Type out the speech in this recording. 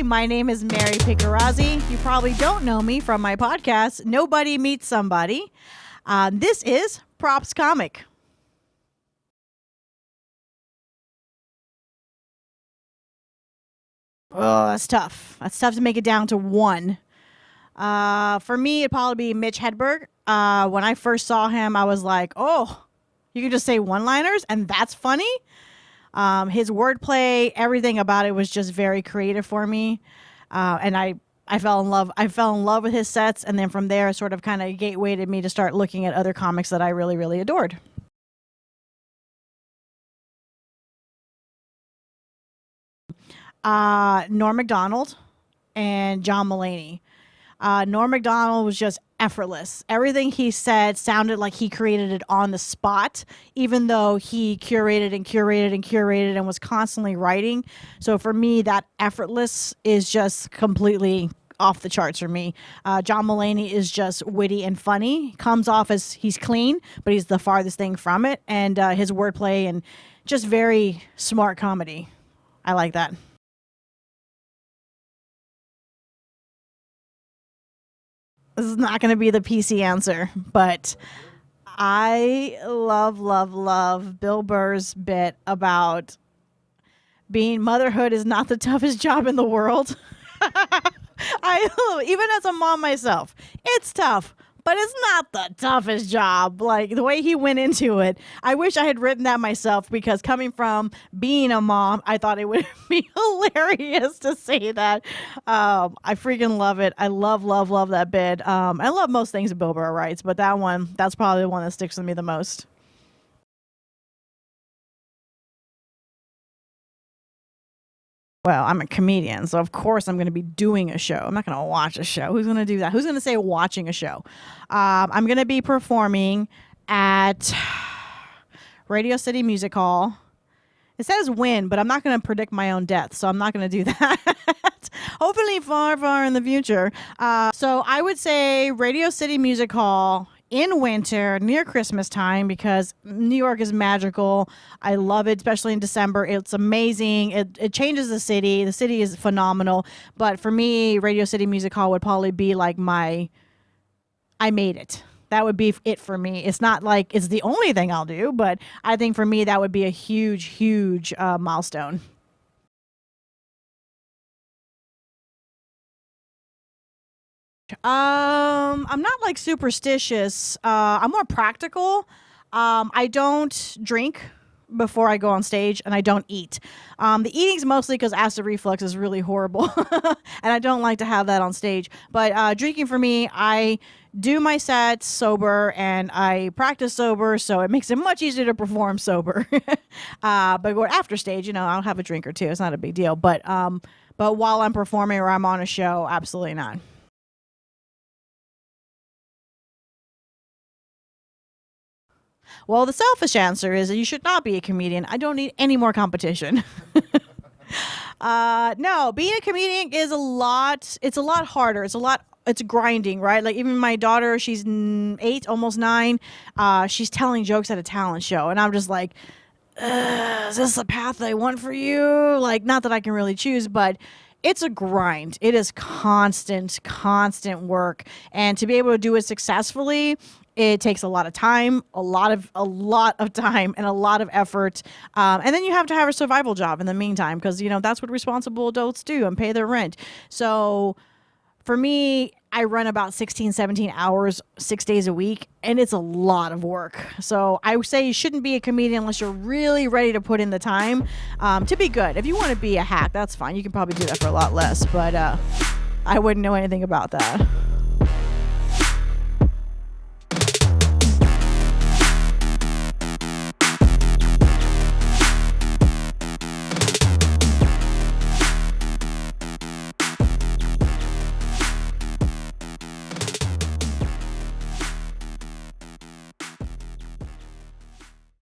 My name is Mary Picarazzi. You probably don't know me from my podcast, Nobody Meets Somebody. This is Props Comic. Oh, that's tough. That's tough to make it down to one. For me, it'd probably be Mitch Hedberg. When I first saw him, I was like, oh, you can just say one-liners, and that's funny. His wordplay, everything about it was just very creative for me. And I fell in love. I fell in love with his sets, and then from there, sort of kind of gatewayed me to start looking at other comics that I really, really adored. Norm Macdonald and John Mulaney. Norm Macdonald was just effortless. Everything he said sounded like he created it on the spot, even though he curated and curated and curated and was constantly writing. So for me, that effortless is just completely off the charts for me. John Mulaney is just witty and funny. Comes off as he's clean, but he's the farthest thing from it. And his wordplay and just very smart comedy. I like that. This is not going to be the PC answer, but I love Bill Burr's bit about being motherhood is not the toughest job in the world. Even as a mom myself, it's tough, but it's not the toughest job. Like the way he went into it, I wish I had written that myself, because coming from being a mom, I thought it would be hilarious to say that. I freaking love it. I love that bit. I love most things that Bill Burr writes, but that's probably the one that sticks with me the most. Well, I'm a comedian, so of course I'm going to be doing a show. I'm not going to watch a show. Who's going to do that? Who's going to say watching a show? I'm going to be performing at Radio City Music Hall. It says when, but I'm not going to predict my own death, so I'm not going to do that. Hopefully far in the future. So I would say Radio City Music Hall in winter, near Christmas time, because New York is magical. I love it, especially in December. It's amazing. It changes the city. The city is phenomenal. But for me, Radio City Music Hall would probably be like I made it. That would be it for me. It's not like it's the only thing I'll do, but I think for me, that would be a huge milestone. I'm not like superstitious. I'm more practical. I don't drink before I go on stage, and I don't eat. The eating's mostly because acid reflux is really horrible, and I don't like to have that on stage. But drinking for me, I do my sets sober, and I practice sober, so it makes it much easier to perform sober. But going after stage, I'll have a drink or two. It's not a big deal. But while I'm performing or I'm on a show, absolutely not. Well, the selfish answer is that you should not be a comedian. I don't need any more competition. No, being a comedian is it's a lot harder. It's grinding, right? Like even my daughter, she's 8, almost 9. She's telling jokes at a talent show. And I'm just like, is this the path I want for you? Like, not that I can really choose, but it's a grind. It is constant work. And to be able to do it successfully, it takes a lot of time, a lot of time, and a lot of effort. And then you have to have a survival job in the meantime, because, that's what responsible adults do and pay their rent. So for me, I run about 16, 17 hours, 6 days a week, and it's a lot of work. So I would say you shouldn't be a comedian unless you're really ready to put in the time to be good. If you want to be a hack, that's fine. You can probably do that for a lot less, but I wouldn't know anything about that.